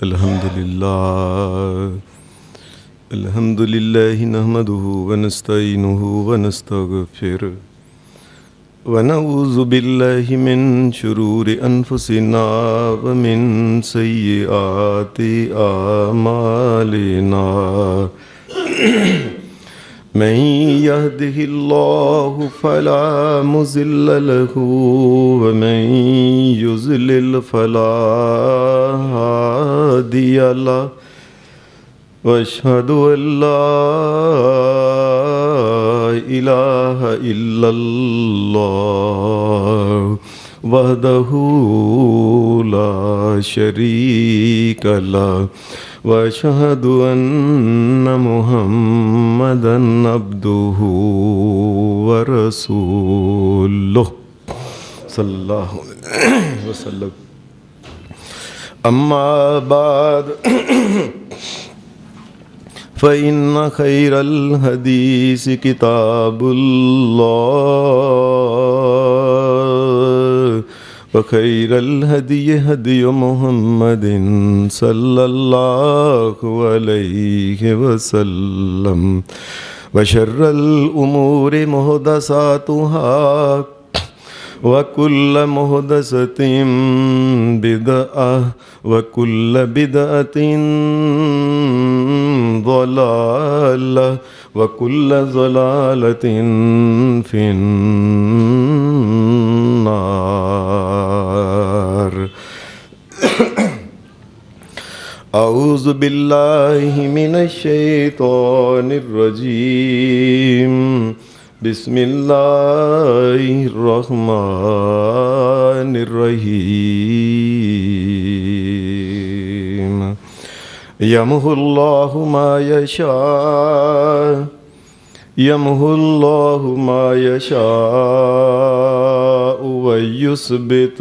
الحمد لله نحمده ونستعينه ونستغفره ونعوذ بالله من شرور أنفسنا ومن سيئات أعمالنا من يهده الله فلا مضل له ومن يضلل فلا هادي له واشهد ان لا اله الا الله وحده لا شريك له واشهد ان محمدا عبده ورسوله صلی اللہ علیہ وسلم اما بعد فإن خير الحديث كتاب الله وخير الهدي هدي محمد صلى الله عليه وسلم وشر الأمور محدثاتها وكل محدثة بدعة وكل بدعة ضلالة وكل ضلالة في النار أعوذ بالله من الشيطان الرجيم بسم اللہ الرحمن الرحیم یمحو اللہ ما یشاء یمحو اللہ ما یشاء ویثبت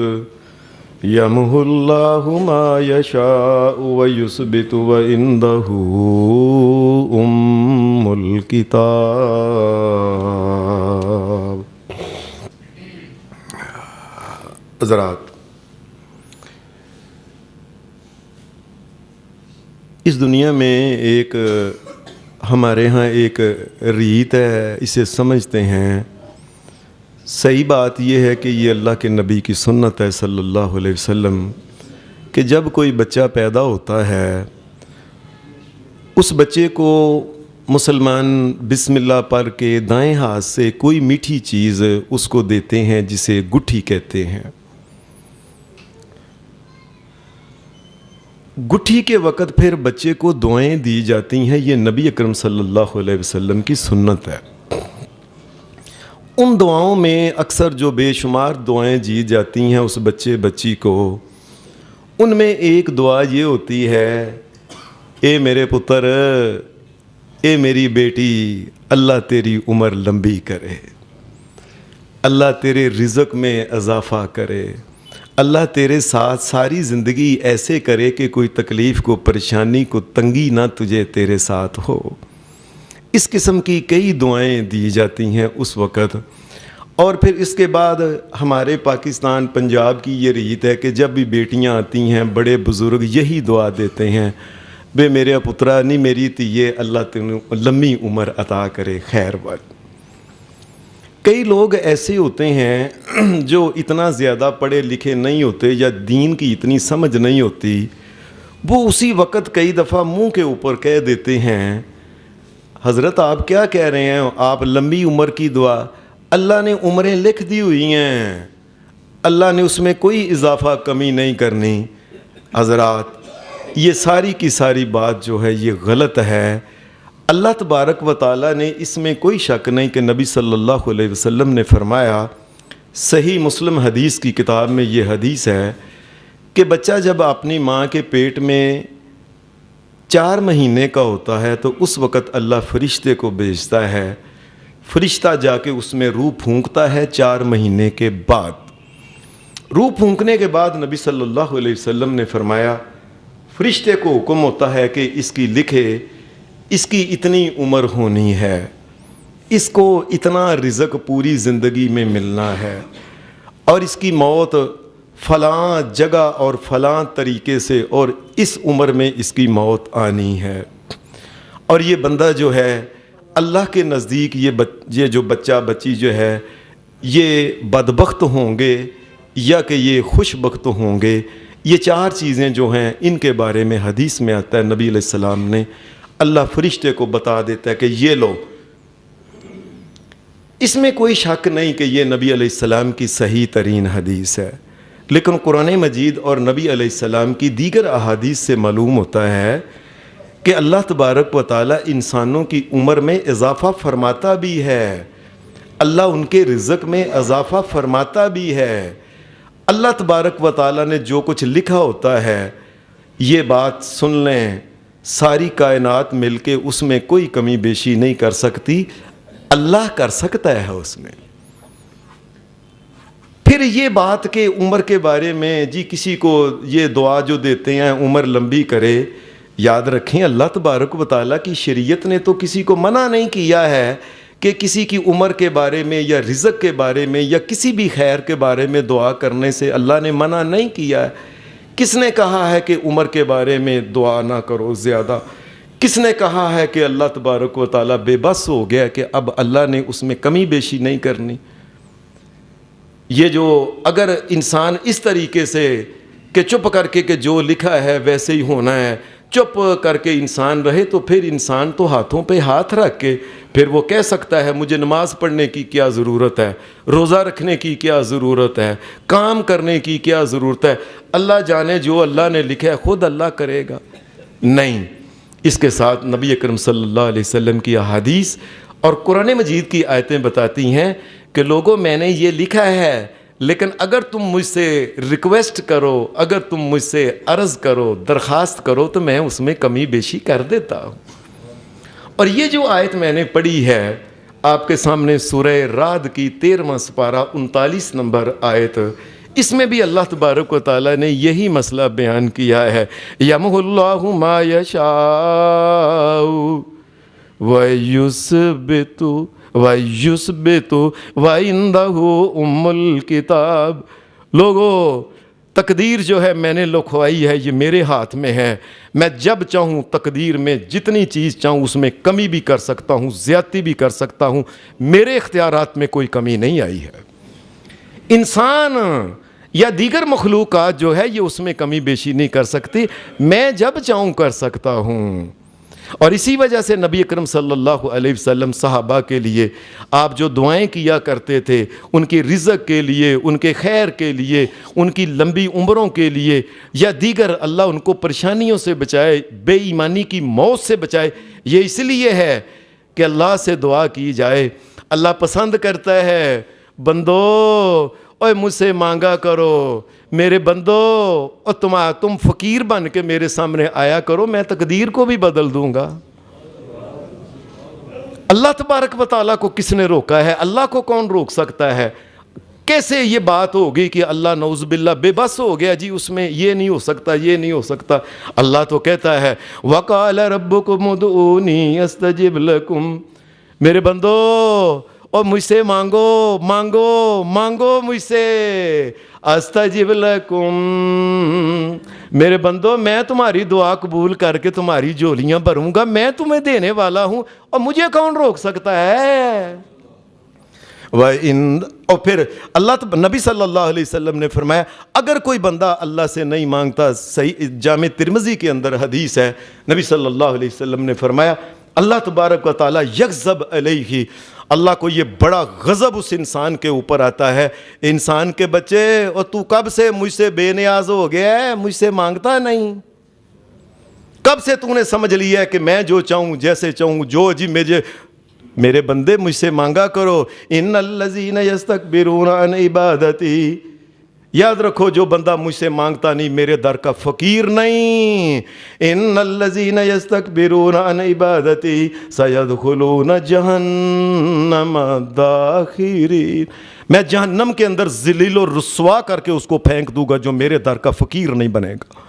یمحو اللہ ما یشاء ویثبت وعنده ام الکتاب۔ حضرات، اس دنیا میں ایک ہمارے ہاں ایک ریت ہے، اسے سمجھتے ہیں۔ صحیح بات یہ ہے کہ یہ اللہ کے نبی کی سنت ہے صلی اللہ علیہ وسلم کہ جب کوئی بچہ پیدا ہوتا ہے اس بچے کو مسلمان بسم اللہ پڑھ کے دائیں ہاتھ سے کوئی میٹھی چیز اس کو دیتے ہیں جسے گٹھی کہتے ہیں۔ گٹھی کے وقت پھر بچے کو دعائیں دی جاتی ہیں، یہ نبی اکرم صلی اللہ علیہ وسلم کی سنت ہے۔ ان دعاؤں میں اکثر جو بے شمار دعائیں دی جاتی ہیں اس بچے بچی کو، ان میں ایک دعا یہ ہوتی ہے، اے میرے پتر، اے میری بیٹی، اللہ تیری عمر لمبی کرے، اللہ تیرے رزق میں اضافہ کرے، اللہ تیرے ساتھ ساری زندگی ایسے کرے کہ کوئی تکلیف کو، پریشانی کو، تنگی نہ تجھے تیرے ساتھ ہو۔ اس قسم کی کئی دعائیں دی جاتی ہیں اس وقت۔ اور پھر اس کے بعد ہمارے پاکستان پنجاب کی یہ ریت ہے کہ جب بھی بیٹیاں آتی ہیں بڑے بزرگ یہی دعا دیتے ہیں، بے میرے پترا نہیں میری تیے، اللہ تینوں لمبی عمر عطا کرے، خیر وقت۔ کئی لوگ ایسے ہوتے ہیں جو اتنا زیادہ پڑھے لکھے نہیں ہوتے یا دین کی اتنی سمجھ نہیں ہوتی، وہ اسی وقت کئی دفعہ منہ کے اوپر کہہ دیتے ہیں، حضرت آپ کیا کہہ رہے ہیں، آپ لمبی عمر کی دعا، اللہ نے عمریں لکھ دی ہوئی ہیں، اللہ نے اس میں کوئی اضافہ کمی نہیں کرنی۔ حضرات، یہ ساری کی ساری بات جو ہے یہ غلط ہے۔ اللہ تبارک و تعالیٰ نے اس میں کوئی شک نہیں کہ نبی صلی اللہ علیہ وسلم نے فرمایا، صحیح مسلم حدیث کی کتاب میں یہ حدیث ہے کہ بچہ جب اپنی ماں کے پیٹ میں 4 مہینے کا ہوتا ہے تو اس وقت اللہ فرشتے کو بھیجتا ہے، فرشتہ جا کے اس میں روح پھونکتا ہے 4 مہینے کے بعد۔ روح پھونکنے کے بعد نبی صلی اللہ علیہ وسلم نے فرمایا، فرشتے کو حکم ہوتا ہے کہ اس کی لکھے، اس کی اتنی عمر ہونی ہے، اس کو اتنا رزق پوری زندگی میں ملنا ہے، اور اس کی موت فلاں جگہ اور فلاں طریقے سے اور اس عمر میں اس کی موت آنی ہے. اور یہ بندہ جو ہے اللہ کے نزدیک یہ جو بچہ بچی جو ہے یہ بدبخت ہوں گے یا کہ یہ خوش بخت ہوں گے. یہ 4 چیزیں جو ہیں ان کے بارے میں حدیث میں آتا ہے نبی علیہ السلام نے اللہ فرشتے کو بتا دیتا ہے کہ یہ لو. اس میں کوئی شک نہیں کہ یہ نبی علیہ السلام کی صحیح ترین حدیث ہے، لیکن قرآن مجید اور نبی علیہ السلام کی دیگر احادیث سے معلوم ہوتا ہے کہ اللہ تبارک و تعالی انسانوں کی عمر میں اضافہ فرماتا بھی ہے، اللہ ان کے رزق میں اضافہ فرماتا بھی ہے. اللہ تبارک و تعالی نے جو کچھ لکھا ہوتا ہے یہ بات سن لیں، ساری کائنات مل کے اس میں کوئی کمی بیشی نہیں کر سکتی، اللہ کر سکتا ہے اس میں. پھر یہ بات کہ عمر کے بارے میں جی کسی کو یہ دعا جو دیتے ہیں عمر لمبی کرے، یاد رکھیں اللہ تبارک و تعالیٰ کی شریعت نے تو کسی کو منع نہیں کیا ہے کہ کسی کی عمر کے بارے میں یا رزق کے بارے میں یا کسی بھی خیر کے بارے میں دعا کرنے سے اللہ نے منع نہیں کیا ہے. کس نے کہا ہے کہ عمر کے بارے میں دعا نہ کرو زیادہ؟ کس نے کہا ہے کہ اللہ تبارک و تعالیٰ بے بس ہو گیا کہ اب اللہ نے اس میں کمی بیشی نہیں کرنی؟ یہ جو اگر انسان اس طریقے سے کہ چپ کر کے کہ جو لکھا ہے ویسے ہی ہونا ہے، چپ کر کے انسان رہے تو پھر انسان تو ہاتھوں پہ ہاتھ رکھ کے پھر وہ کہہ سکتا ہے مجھے نماز پڑھنے کی کیا ضرورت ہے، روزہ رکھنے کی کیا ضرورت ہے، کام کرنے کی کیا ضرورت ہے، اللہ جانے جو اللہ نے لکھا ہے خود اللہ کرے گا. نہیں، اس کے ساتھ نبی اکرم صلی اللہ علیہ وسلم کی احادیث اور قرآن مجید کی آیتیں بتاتی ہیں کہ لوگوں میں نے یہ لکھا ہے، لیکن اگر تم مجھ سے ریکویسٹ کرو، اگر تم مجھ سے عرض کرو، درخواست کرو تو میں اس میں کمی بیشی کر دیتا ہوں. اور یہ جو آیت میں نے پڑھی ہے آپ کے سامنے سورہ رعد کی 13واں سپارہ 39 نمبر آیت، اس میں بھی اللہ تبارک و تعالیٰ نے یہی مسئلہ بیان کیا ہے. یمحو اللہ ما یشاء ویثبت وَعِندَهُ الکتاب. لوگو تقدیر جو ہے میں نے لکھوائی ہے یہ میرے ہاتھ میں ہے، میں جب چاہوں تقدیر میں جتنی چیز چاہوں اس میں کمی بھی کر سکتا ہوں، زیادتی بھی کر سکتا ہوں، میرے اختیارات میں کوئی کمی نہیں آئی ہے. انسان یا دیگر مخلوقات جو ہے یہ اس میں کمی بیشی نہیں کر سکتی، میں جب چاہوں کر سکتا ہوں. اور اسی وجہ سے نبی اکرم صلی اللہ علیہ وسلم صحابہ کے لیے آپ جو دعائیں کیا کرتے تھے ان کے رزق کے لیے، ان کے خیر کے لیے، ان کی لمبی عمروں کے لیے یا دیگر اللہ ان کو پریشانیوں سے بچائے، بے ایمانی کی موت سے بچائے، یہ اس لیے ہے کہ اللہ سے دعا کی جائے. اللہ پسند کرتا ہے بندو اوے مجھ سے مانگا کرو، میرے بندو اور تم فقیر بن کے میرے سامنے آیا کرو، میں تقدیر کو بھی بدل دوں گا. اللہ تبارک و تعالیٰ کو کس نے روکا ہے؟ اللہ کو کون روک سکتا ہے؟ کیسے یہ بات ہوگی کہ اللہ نعوذ باللہ بے بس ہو گیا جی اس میں یہ نہیں ہو سکتا، یہ نہیں ہو سکتا؟ اللہ تو کہتا ہے وَقَالَ رَبُّكُمُ ادْعُونِي أَسْتَجِبْ لَكُمْ. میرے بندو اور مجھ سے مانگو مانگو مانگو مجھ سے، استجب لکم. میرے بندو میں تمہاری دعا قبول کر کے تمہاری جھولیاں بھروں گا، میں تمہیں دینے والا ہوں، اور مجھے کون روک سکتا ہے؟ اور پھر نبی صلی اللہ علیہ وسلم نے فرمایا اگر کوئی بندہ اللہ سے نہیں مانگتا، صحیح جامع ترمذی کے اندر حدیث ہے، نبی صلی اللہ علیہ وسلم نے فرمایا اللہ تبارک و تعالیٰ یغضب علیہ، اللہ کو یہ بڑا غضب اس انسان کے اوپر آتا ہے. انسان کے بچے اور تو کب سے مجھ سے بے نیاز ہو گیا ہے، مجھ سے مانگتا نہیں؟ کب سے تو نے سمجھ لیا ہے کہ میں جو چاہوں جیسے چاہوں جو جی میرے بندے مجھ سے مانگا کرو. ان الذین یستکبرون عن عبادتی، یاد رکھو جو بندہ مجھ سے مانگتا نہیں میرے در کا فقیر نہیں. ان الذین یستکبرون عن عبادتی سیدخلون جہنم داخرین. میں جہنم کے اندر ذلیل و رسوا کر کے اس کو پھینک دوں گا جو میرے در کا فقیر نہیں بنے گا.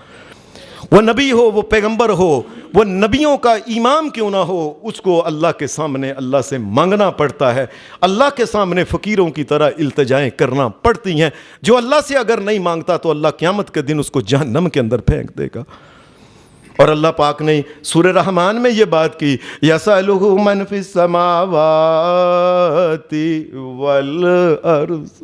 وہ نبی ہو، وہ پیغمبر ہو، وہ نبیوں کا امام کیوں نہ ہو، اس کو اللہ کے سامنے اللہ سے مانگنا پڑتا ہے، اللہ کے سامنے فقیروں کی طرح التجائیں کرنا پڑتی ہیں۔ جو اللہ سے اگر نہیں مانگتا تو اللہ قیامت کے دن اس کو جہنم کے اندر پھینک دے گا۔ اور اللہ پاک نے سورہ رحمان میں یہ بات کی، یسألہ من فی السماوات والارض،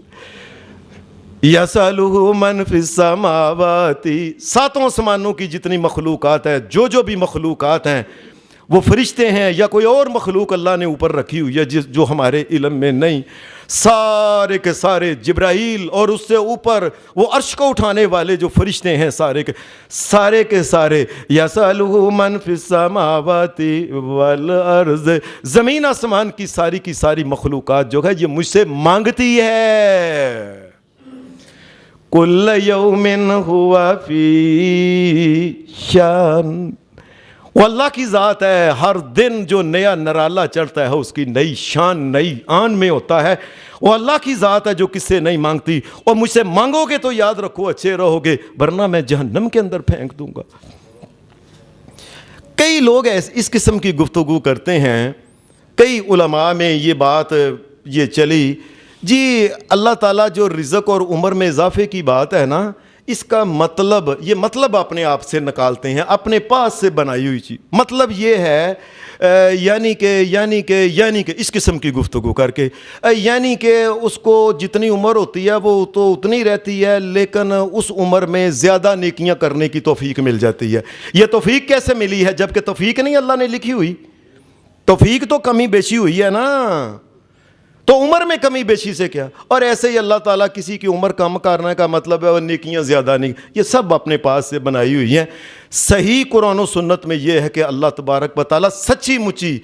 یسألہ من فی السماوات، ساتوں آسمانوں کی جتنی مخلوقات ہے، جو بھی مخلوقات ہیں، وہ فرشتے ہیں یا کوئی اور مخلوق اللہ نے اوپر رکھی ہوئی ہے جو ہمارے علم میں نہیں، سارے کے سارے، جبرائیل اور اس سے اوپر وہ عرش کو اٹھانے والے جو فرشتے ہیں سارے کے سارے، یسألہ من فی السماوات والارض، زمین آسمان کی ساری مخلوقات جو ہے یہ مجھ سے مانگتی ہے۔ کل یوم ہوا فی شان، وہ اللہ کی ذات ہے، ہر دن جو نیا نرالا چڑھتا ہے اس کی نئی شان، نئی آن میں ہوتا ہے۔ وہ اللہ کی ذات ہے جو کس سے نہیں مانگتی، اور مجھ سے مانگو گے تو یاد رکھو اچھے رہو گے، ورنہ میں جہنم کے اندر پھینک دوں گا۔ کئی لوگ اس قسم کی گفتگو کرتے ہیں، کئی علماء میں یہ بات یہ چلی، جی اللہ تعالیٰ جو رزق اور عمر میں اضافے کی بات ہے نا، اس کا مطلب، یہ مطلب اپنے آپ سے نکالتے ہیں، اپنے پاس سے بنائی ہوئی چیز، مطلب یہ ہے یعنی کہ اس قسم کی گفتگو کر کے، یعنی کہ اس کو جتنی عمر ہوتی ہے وہ تو اتنی رہتی ہے، لیکن اس عمر میں زیادہ نیکیاں کرنے کی توفیق مل جاتی ہے۔ یہ توفیق کیسے ملی ہے جبکہ توفیق نہیں اللہ نے لکھی ہوئی؟ توفیق تو کمی بیشی ہوئی ہے نا، تو عمر میں کمی بیشی سے کیا؟ اور ایسے ہی اللہ تعالیٰ کسی کی عمر کم کرنے کا مطلب ہے اور نیکیاں زیادہ نہیں، یہ سب اپنے پاس سے بنائی ہوئی ہیں۔ صحیح قرآن و سنت میں یہ ہے کہ اللہ تبارک و تعالیٰ سچی مچی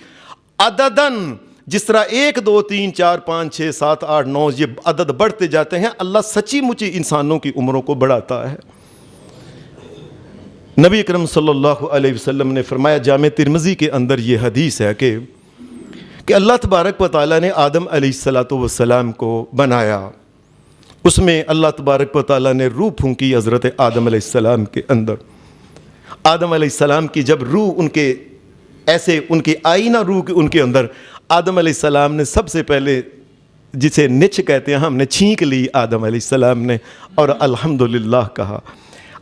عدداً، جس طرح 1 2 3 4 5 6 7 8 9 یہ عدد بڑھتے جاتے ہیں، اللہ سچی مچی انسانوں کی عمروں کو بڑھاتا ہے۔ نبی اکرم صلی اللہ علیہ وسلم نے فرمایا، جامع ترمذی کے اندر یہ حدیث ہے کہ اللہ تبارک و تعالیٰ نے آدم علیہ السلام کو بنایا، اس میں اللہ تبارک و تعالیٰ نے روح پھونکی حضرت آدم علیہ السلام کے اندر۔ آدم علیہ السلام کی جب روح ان کی آئی نا، روح ان کے اندر، آدم علیہ السلام نے سب سے پہلے، جسے نچ کہتے ہیں، ہم نے چھینک لی آدم علیہ السلام نے، اور الحمدللہ کہا۔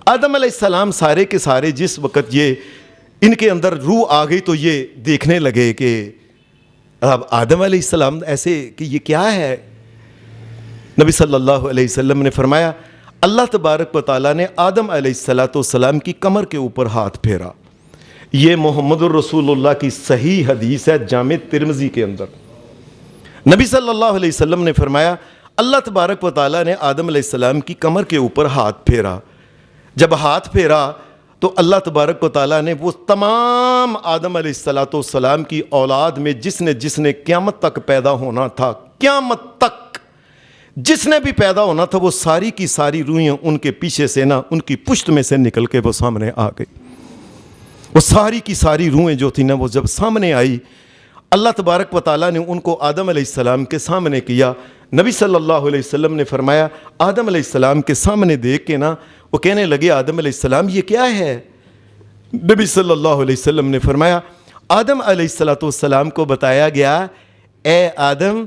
آدم علیہ السلام سارے کے سارے جس وقت یہ ان کے اندر روح آ گئی تو یہ دیکھنے لگے کہ اب آدم علیہ السلام ایسے کہ یہ کیا ہے؟ نبی صلی اللہ علیہ وسلم نے فرمایا، اللہ تبارک و تعالیٰ نے آدم علیہ السلام کی کمر کے اوپر ہاتھ پھیرا۔ یہ محمد الرسول اللہ کی صحیح حدیث ہے جامع ترمذی کے اندر۔ نبی صلی اللہ علیہ وسلم نے فرمایا، اللہ تبارک و تعالیٰ نے آدم علیہ السلام کی کمر کے اوپر ہاتھ پھیرا۔ جب ہاتھ پھیرا تو اللہ تبارک و تعالیٰ نے وہ تمام آدم علیہ السلام کی اولاد میں جس نے قیامت تک پیدا ہونا تھا، قیامت تک جس نے بھی پیدا ہونا تھا، وہ ساری کی ساری روحیں ان کے پیچھے سے نا، ان کی پشت میں سے نکل کے وہ سامنے آ گئی۔ وہ ساری کی ساری روحیں جو تھیں نا، وہ جب سامنے آئی، اللہ تبارک و تعالیٰ نے ان کو آدم علیہ السلام کے سامنے کیا۔ نبی صلی اللہ علیہ وسلم نے فرمایا، آدم علیہ السلام کے سامنے دیکھ کے نا وہ کہنے لگے، آدم علیہ السلام یہ کیا ہے؟ نبی صلی اللہ علیہ وسلم نے فرمایا، آدم علیہ السلام کو بتایا گیا، اے آدم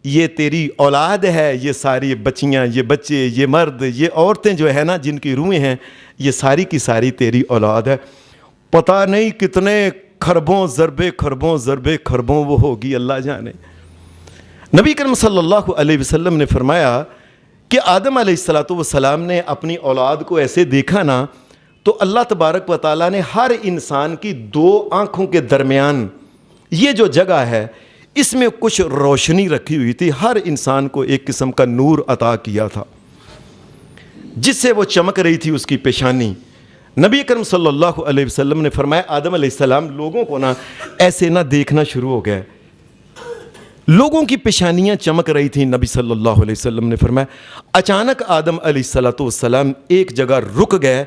یہ تیری اولاد ہے، یہ ساری بچیاں، یہ بچے، یہ مرد، یہ عورتیں جو ہے نا جن کی روحیں ہیں، یہ ساری کی ساری تیری اولاد ہے۔ پتہ نہیں کتنے خربوں ضربے وہ ہوگی، اللہ جانے۔ نبی کریم صلی اللہ علیہ وسلم نے فرمایا کہ آدم علیہ السلام نے اپنی اولاد کو ایسے دیکھا نا، تو اللہ تبارک و تعالیٰ نے ہر انسان کی 2 آنکھوں کے درمیان یہ جو جگہ ہے، اس میں کچھ روشنی رکھی ہوئی تھی، ہر انسان کو ایک قسم کا نور عطا کیا تھا جس سے وہ چمک رہی تھی اس کی پیشانی۔ نبی اکرم صلی اللہ علیہ وسلم نے فرمایا، آدم علیہ السلام لوگوں کو نا ایسے نہ دیکھنا شروع ہو گئے، لوگوں کی پیشانیاں چمک رہی تھیں۔ نبی صلی اللہ علیہ وسلم نے فرمایا، اچانک آدم علیہ السلام ایک جگہ رک گئے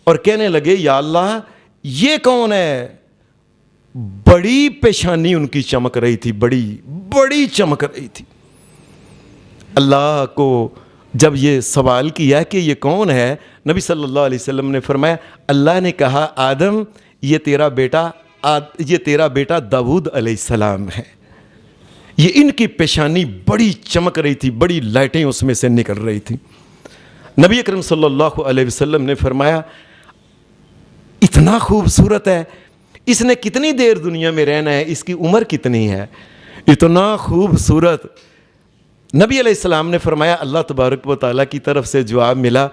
اور کہنے لگے، یا اللہ یہ کون ہے؟ بڑی پیشانی ان کی چمک رہی تھی، بڑی چمک رہی تھی۔ اللہ کو جب یہ سوال کیا کہ یہ کون ہے، نبی صلی اللہ علیہ وسلم نے فرمایا اللہ نے کہا آدم یہ تیرا بیٹا داؤد علیہ السلام ہے۔ یہ ان کی پیشانی بڑی چمک رہی تھی، بڑی لائٹیں اس میں سے نکل رہی تھیں۔ نبی اکرم صلی اللہ علیہ وسلم نے فرمایا اتنا خوبصورت ہے، اس نے کتنی دیر دنیا میں رہنا ہے، اس کی عمر کتنی ہے، اتنا خوبصورت۔ نبی علیہ السلام نے فرمایا اللہ تبارک و تعالیٰ کی طرف سے جواب ملا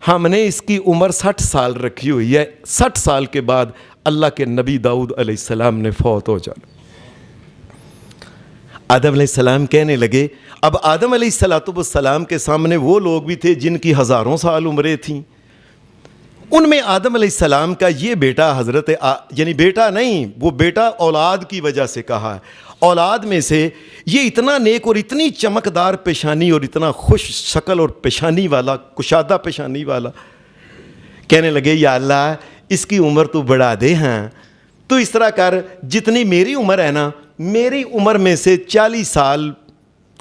ہم نے اس کی عمر 60 سال رکھی ہوئی ہے، 60 سال کے بعد اللہ کے نبی داؤد علیہ السلام نے فوت ہو جانا۔ آدم علیہ السلام کہنے لگے، اب آدم علیہ السلام کے سامنے وہ لوگ بھی تھے جن کی ہزاروں سال عمریں تھیں، ان میں آدم علیہ السلام کا یہ بیٹا یعنی بیٹا نہیں، وہ بیٹا اولاد کی وجہ سے کہا ہے، اولاد میں سے یہ اتنا نیک اور اتنی چمکدار پیشانی اور اتنا خوش شکل اور پیشانی والا، کشادہ پیشانی والا، کہنے لگے یا اللہ اس کی عمر تو بڑھا دے، ہاں تو اس طرح کر جتنی میری عمر ہے نا، میری عمر میں سے 40 سال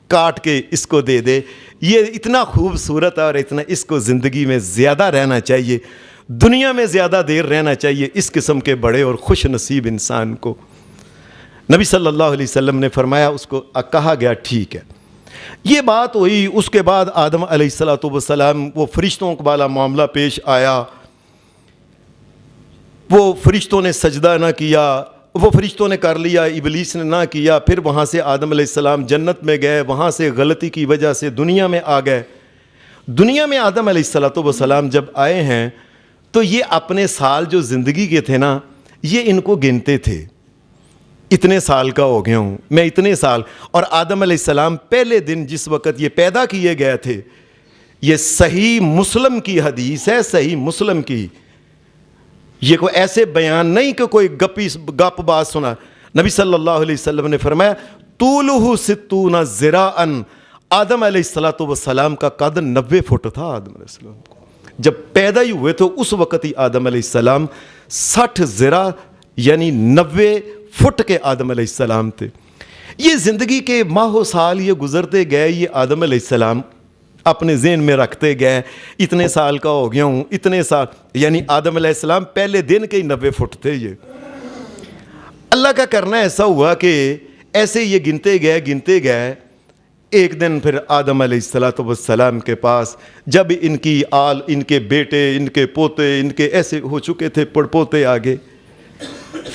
کاٹ کے اس کو دے دے، یہ اتنا خوبصورت ہے اور اتنا اس کو زندگی میں زیادہ رہنا چاہیے، دنیا میں زیادہ دیر رہنا چاہیے اس قسم کے بڑے اور خوش نصیب انسان کو۔ نبی صلی اللہ علیہ وسلم نے فرمایا اس کو کہا گیا ٹھیک ہے۔ یہ بات ہوئی، اس کے بعد آدم علیہ السلام وہ فرشتوں والا معاملہ پیش آیا، وہ فرشتوں نے سجدہ نہ کیا، وہ فرشتوں نے کر لیا، ابلیس نے نہ کیا، پھر وہاں سے آدم علیہ السلام جنت میں گئے، وہاں سے غلطی کی وجہ سے دنیا میں آ گئے۔ دنیا میں آدم علیہ السلام جب آئے ہیں تو یہ اپنے سال جو زندگی کے تھے نا، یہ ان کو گنتے تھے، اتنے سال کا ہو گیا ہوں میں، اتنے سال۔ اور آدم علیہ السلام پہلے دن جس وقت یہ پیدا کیے گئے تھے، یہ صحیح مسلم کی حدیث ہے، صحیح مسلم کی، یہ کوئی ایسے بیان نہیں کہ کوئی گپ بات سنا۔ نبی صلی اللہ علیہ وسلم نے فرمایا طولہ 60 ذراعاً، آدم علیہ السلام کا قد 90 فٹ تھا۔ آدم علیہ السلام کو جب پیدا ہی ہوئے تو اس وقت ہی آدم علیہ السلام 60 ذراع یعنی 90 فٹ کے آدم علیہ السلام تھے۔ یہ زندگی کے ماہ و سال یہ گزرتے گئے، یہ آدم علیہ السلام اپنے ذہن میں رکھتے گئے، اتنے سال کا ہو گیا ہوں، اتنے سال، یعنی آدم علیہ السلام پہلے دن کے ہی 90 فٹ تھے۔ یہ اللہ کا کرنا ایسا ہوا کہ ایسے یہ گنتے گئے، ایک دن پھر آدم علیہ السلام کے پاس جب ان کی آل، ان کے بیٹے، ان کے پوتے، ان کے ایسے ہو چکے تھے، پڑپوتے آگے،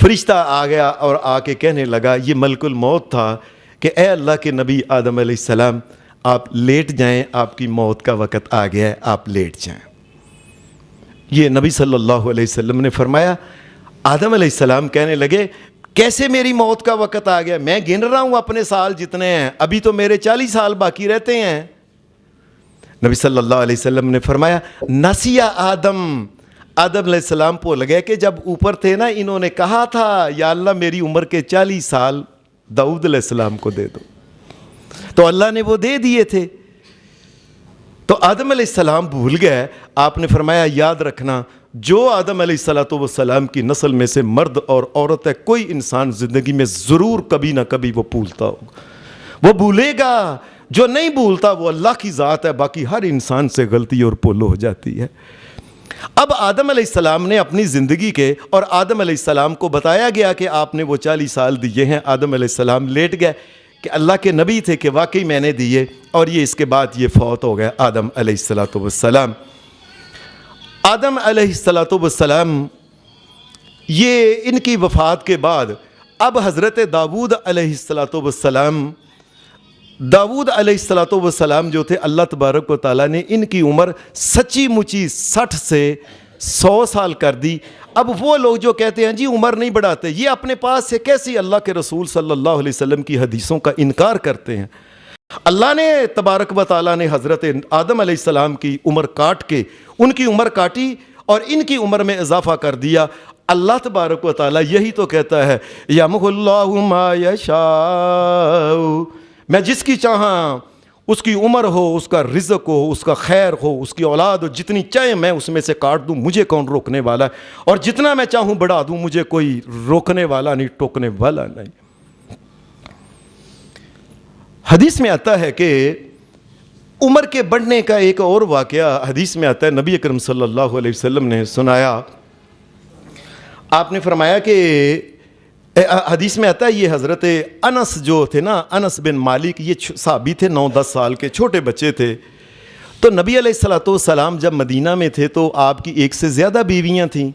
فرشتہ آ گیا اور آ کے کہنے لگا، یہ ملک الموت تھا کہ اے اللہ کے نبی آدم علیہ السلام آپ لیٹ جائیں، آپ کی موت کا وقت آ گیا ہے، آپ لیٹ جائیں۔ یہ نبی صلی اللہ علیہ وسلم نے فرمایا، آدم علیہ السلام کہنے لگے کیسے میری موت کا وقت آ گیا، میں گن رہا ہوں اپنے سال جتنے ہیں، ابھی تو میرے 40 سال باقی رہتے ہیں۔ نبی صلی اللہ علیہ وسلم نے فرمایا نسیا آدم علیہ السلام بھول گئے کہ جب اوپر تھے نا، انہوں نے کہا تھا یا اللہ میری عمر کے 40 سال داؤد علیہ السلام کو دے دو، تو اللہ نے وہ دے دیے تھے۔ تو آدم علیہ السلام بھول گئے۔ آپ نے فرمایا یاد رکھنا، جو آدم علیہ السلام کی نسل میں سے مرد اور عورت ہے، کوئی انسان زندگی میں ضرور کبھی نہ کبھی وہ بھولتا ہوگا، وہ بھولے گا۔ جو نہیں بھولتا وہ اللہ کی ذات ہے، باقی ہر انسان سے غلطی اور بھول ہو جاتی ہے۔ اب آدم علیہ السلام نے اپنی زندگی کے، اور آدم علیہ السلام کو بتایا گیا کہ آپ نے وہ 40 سال دیے ہیں۔ آدم علیہ السلام لیٹ گئے کہ اللہ کے نبی تھے کہ واقعی میں نے دیے، اور یہ اس کے بعد یہ فوت ہو گئے آدم علیہ السلام۔ آدم علیہ السلام یہ ان کی وفات کے بعد اب حضرت داؤد علیہ السلام، داؤد علیہ السلام جو تھے، اللہ تبارک و تعالیٰ نے ان کی عمر سچی مچی 60 سے 100 سال کر دی۔ اب وہ لوگ جو کہتے ہیں جی عمر نہیں بڑھاتے، یہ اپنے پاس سے کیسی اللہ کے رسول صلی اللہ علیہ وسلم کی حدیثوں کا انکار کرتے ہیں۔ اللہ نے تبارک و تعالیٰ نے حضرت آدم علیہ السلام کی عمر کاٹ کے ان کی عمر کاٹی اور ان کی عمر میں اضافہ کر دیا۔ اللہ تبارک و تعالیٰ یہی تو کہتا ہے یمحو اللہ ما یشاء، میں جس کی چاہاں اس کی عمر ہو، اس کا رزق ہو، اس کا خیر ہو، اس کی اولاد ہو، جتنی چاہے میں اس میں سے کاٹ دوں، مجھے کون روکنے والا ہے، اور جتنا میں چاہوں بڑھا دوں، مجھے کوئی روکنے والا نہیں، ٹوکنے والا نہیں۔ حدیث میں آتا ہے کہ عمر کے بڑھنے کا ایک اور واقعہ حدیث میں آتا ہے، نبی اکرم صلی اللہ علیہ وسلم نے سنایا. آپ نے فرمایا کہ حدیث میں آتا ہے، یہ حضرت انس جو تھے نا، انس بن مالک، یہ صحابی تھے، 9-10 سال کے چھوٹے بچے تھے. تو نبی علیہ الصلوۃ والسلام جب مدینہ میں تھے تو آپ کی ایک سے زیادہ بیویاں تھیں.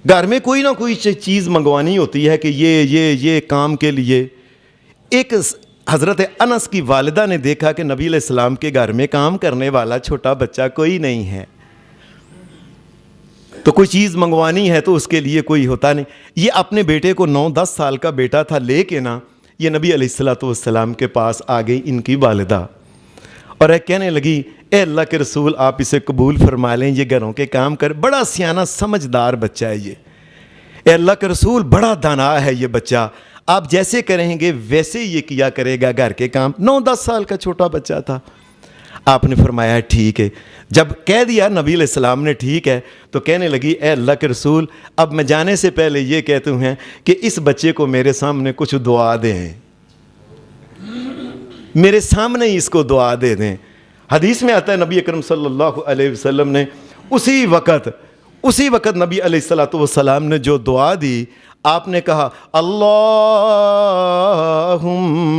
گھر میں کوئی نہ کوئی چیز منگوانی ہوتی ہے کہ یہ کام کے لیے. ایک حضرت انس کی والدہ نے دیکھا کہ نبی علیہ السلام کے گھر میں کام کرنے والا چھوٹا بچہ کوئی نہیں ہے، تو کوئی چیز منگوانی ہے تو اس کے لیے کوئی ہوتا نہیں. یہ اپنے بیٹے کو 9-10 سال کا بیٹا تھا لے کے نا یہ نبی علیہ الصلوۃ والسلام کے پاس آ گئی ان کی والدہ، اور کہنے لگی اے اللہ کے رسول آپ اسے قبول فرما لیں، یہ گھروں کے کام کر، بڑا سیانہ سمجھدار بچہ ہے یہ. اے اللہ کے رسول بڑا دانا ہے یہ بچہ، آپ جیسے کریں گے ویسے یہ کیا کرے گا گھر کے کام. 9-10 سال کا چھوٹا بچہ تھا. آپ نے فرمایا ٹھیک ہے. جب کہہ دیا نبی علیہ السلام نے ٹھیک ہے تو کہنے لگی اے اللہ کے رسول اب میں جانے سے پہلے یہ کہتے ہیں کہ اس بچے کو میرے سامنے کچھ دعا دیں، میرے سامنے ہی اس کو دعا دے دیں. حدیث میں آتا ہے نبی اکرم صلی اللہ علیہ وسلم نے اسی وقت نبی علیہ الصلوۃ والسلام نے جو دعا دی، آپ نے کہا اللہم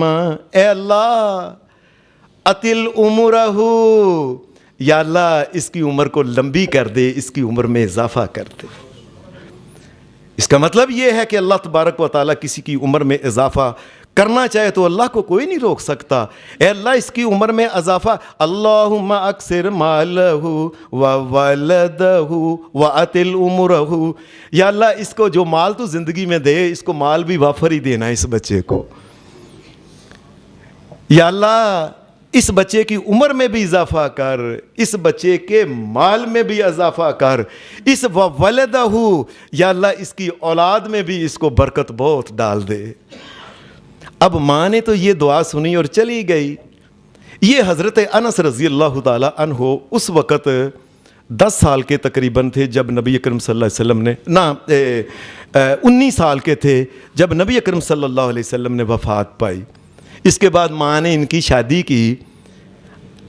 اے اللہ اطل عمرہ، یا اللہ اس کی عمر کو لمبی کر دے، اس کی عمر میں اضافہ کر دے. اس کا مطلب یہ ہے کہ اللہ تبارک و تعالیٰ کسی کی عمر میں اضافہ کرنا چاہے تو اللہ کو کوئی نہیں روک سکتا. اے اللہ اس کی عمر میں اضافہ، اللہم اکثر مالہ وولدہ واطل عمرہ، یا اللہ اس کو جو مال تو زندگی میں دے اس کو مال بھی وافر ہی دینا اس بچے کو. یا اللہ اس بچے کی عمر میں بھی اضافہ کر، اس بچے کے مال میں بھی اضافہ کر، اس وولدہ، یا اللہ اس کی اولاد میں بھی اس کو برکت بہت ڈال دے. اب ماں نے تو یہ دعا سنی اور چلی گئی. یہ حضرت انس رضی اللہ تعالیٰ عنہ اس وقت 10 سال کے تقریباً تھے جب نبی اکرم صلی اللہ علیہ وسلم نے 19 سال کے تھے جب نبی اکرم صلی اللہ علیہ وسلم نے وفات پائی. اس کے بعد ماں نے ان کی شادی کی.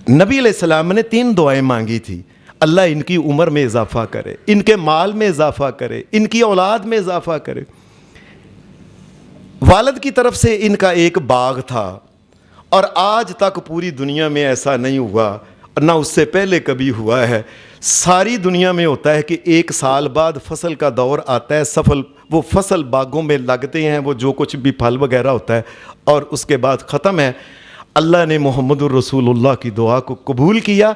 نبی علیہ السلام نے 3 دعائیں مانگی تھی، اللہ ان کی عمر میں اضافہ کرے، ان کے مال میں اضافہ کرے، ان کی اولاد میں اضافہ کرے. والد کی طرف سے ان کا ایک باغ تھا اور آج تک پوری دنیا میں ایسا نہیں ہوا، نہ اس سے پہلے کبھی ہوا ہے. ساری دنیا میں ہوتا ہے کہ 1 سال بعد فصل کا دور آتا ہے، وہ فصل باغوں میں لگتے ہیں، وہ جو کچھ بھی پھل وغیرہ ہوتا ہے، اور اس کے بعد ختم ہے. اللہ نے محمد الرسول اللہ کی دعا کو قبول کیا.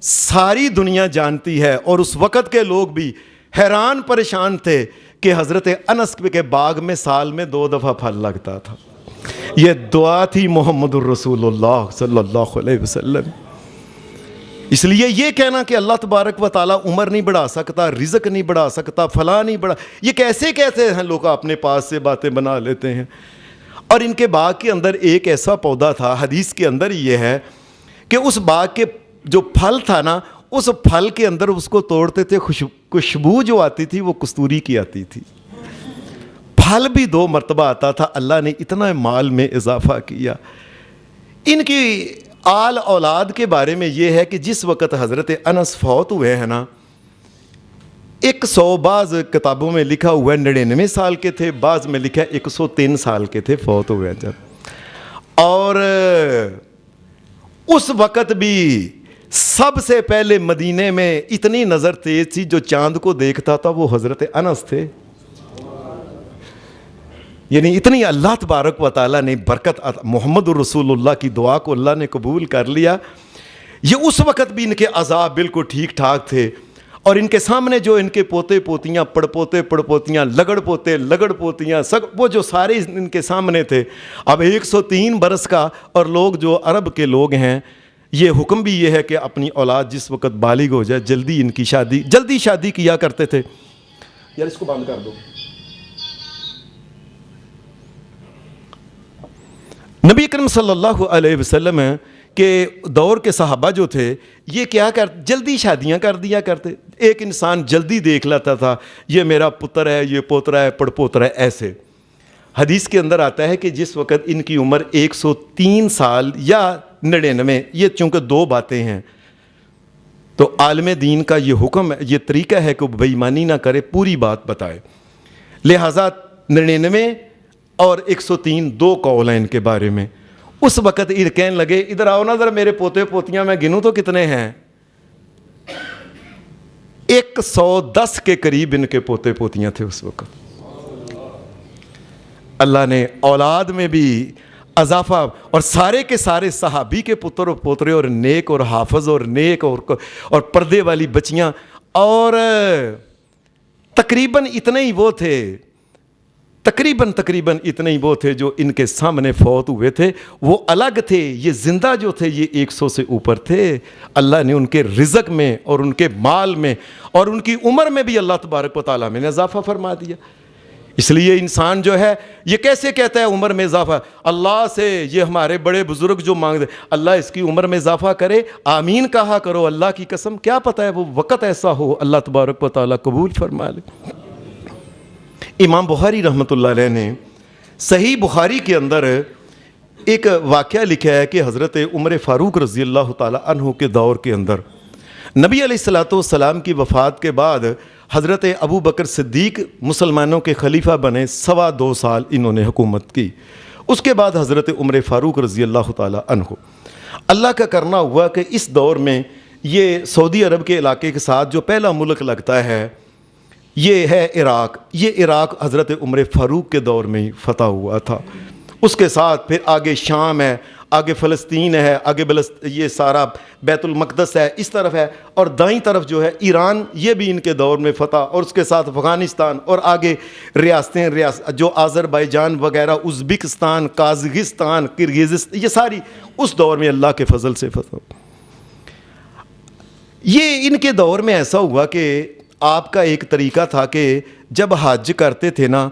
ساری دنیا جانتی ہے اور اس وقت کے لوگ بھی حیران پریشان تھے کہ حضرت انس کے باغ میں سال میں 2 دفعہ پھل لگتا تھا. یہ دعا تھی محمد الرسول اللہ صلی اللہ علیہ وسلم. اس لیے یہ کہنا کہ اللہ تبارک و تعالیٰ عمر نہیں بڑھا سکتا، رزق نہیں بڑھا سکتا، فلاں نہیں بڑھا، یہ کیسے کہتے ہیں لوگ، اپنے پاس سے باتیں بنا لیتے ہیں. اور ان کے باغ کے اندر ایک ایسا پودا تھا، حدیث کے اندر یہ ہے کہ اس باغ کے جو پھل تھا نا، اس پھل کے اندر اس کو توڑتے تھے، خوشبو جو آتی تھی وہ کستوری کی آتی تھی. پھل بھی 2 مرتبہ آتا تھا. اللہ نے اتنا مال میں اضافہ کیا. ان کی آل اولاد کے بارے میں یہ ہے کہ جس وقت حضرت انس فوت ہوئے ہیں نا، 100 بعض کتابوں میں لکھا ہوا ہے 99 سال کے تھے، بعض میں لکھا ہے 103 سال کے تھے فوت ہوئے جب. اور اس وقت بھی سب سے پہلے مدینے میں اتنی نظر تیز تھی، جو چاند کو دیکھتا تھا وہ حضرت انس تھے. یعنی اتنی اللہ تبارک و تعالیٰ نے برکت، محمد الرسول اللہ کی دعا کو اللہ نے قبول کر لیا. یہ اس وقت بھی ان کے عذاب بالکل ٹھیک ٹھاک تھے، اور ان کے سامنے جو ان کے پوتے پوتیاں، پڑپوتے پڑپوتیاں، لگڑ پوتے لگڑ پوتیاں، سب وہ جو سارے ان کے سامنے تھے. اب 103 برس کا، اور لوگ جو عرب کے لوگ ہیں، یہ حکم بھی یہ ہے کہ اپنی اولاد جس وقت بالغ ہو جائے جلدی ان کی جلدی شادی کیا کرتے تھے. یار اس کو بند کر دو. نبی اکرم صلی اللہ علیہ وسلم کے دور کے صحابہ جو تھے یہ کیا جلدی شادیاں کر دیا کرتے. ایک انسان جلدی دیکھ لیتا تھا، یہ میرا پتر ہے، یہ پوترا ہے، پڑ پوترا ہے، ایسے. حدیث کے اندر آتا ہے کہ جس وقت ان کی عمر 103 سال یا 99، یہ چونکہ دو باتیں ہیں، تو عالم دین کا یہ حکم ہے، یہ طریقہ ہے کہ وہ بے ایمانی نہ کرے، پوری بات بتائے، لہٰذا 99 اور 103 دو قول ہیں ان کے بارے میں۔ اس وقت کہنے لگے ادھر آؤ نا ذرا، میرے پوتے پوتیاں میں گنوں تو کتنے ہیں، 110 کے قریب ان کے پوتے پوتیاں تھے اس وقت۔ اللہ نے اولاد میں بھی اضافہ، اور سارے کے سارے صحابی کے پتر و پوترے اور نیک اور حافظ اور نیک اور پردے والی بچیاں، اور تقریباً اتنے ہی وہ تھے، تقریباً اتنے ہی وہ تھے جو ان کے سامنے فوت ہوئے تھے، وہ الگ تھے، یہ زندہ جو تھے یہ 100 سے اوپر تھے۔ اللہ نے ان کے رزق میں اور ان کے مال میں اور ان کی عمر میں بھی اللہ تبارک و تعالیٰ میں نے اضافہ فرما دیا۔ اس لیے انسان جو ہے یہ کیسے کہتا ہے عمر میں اضافہ؟ اللہ سے یہ ہمارے بڑے بزرگ جو مانگتے اللہ اس کی عمر میں اضافہ کرے، آمین کہا کرو، اللہ کی قسم کیا پتہ ہے وہ وقت ایسا ہو اللہ تبارک و تعالیٰ قبول فرما لے۔ امام بخاری رحمۃ اللہ علیہ نے صحیح بخاری کے اندر ایک واقعہ لکھا ہے کہ حضرت عمر فاروق رضی اللہ تعالیٰ عنہ کے دور کے اندر نبی علیہ الصلوۃ والسلام کی وفات کے بعد حضرت ابو بکر صدیق مسلمانوں کے خلیفہ بنے، 2.25 سال انہوں نے حکومت کی۔ اس کے بعد حضرت عمر فاروق رضی اللہ تعالیٰ عنہ، اللہ کا کرنا ہوا کہ اس دور میں یہ سعودی عرب کے علاقے کے ساتھ جو پہلا ملک لگتا ہے یہ ہے عراق، یہ عراق حضرت عمر فاروق کے دور میں ہی فتح ہوا تھا۔ اس کے ساتھ پھر آگے شام ہے، آگے فلسطین ہے، آگے یہ سارا بیت المقدس ہے اس طرف ہے، اور دائیں طرف جو ہے ایران، یہ بھی ان کے دور میں فتح، اور اس کے ساتھ افغانستان، اور آگے ریاستیں جو آذربائیجان وغیرہ، ازبکستان، قازقستان، کرغزستان، یہ ساری اس دور میں اللہ کے فضل سے فتح۔ یہ ان کے دور میں ایسا ہوا کہ آپ کا ایک طریقہ تھا کہ جب حج کرتے تھے نا،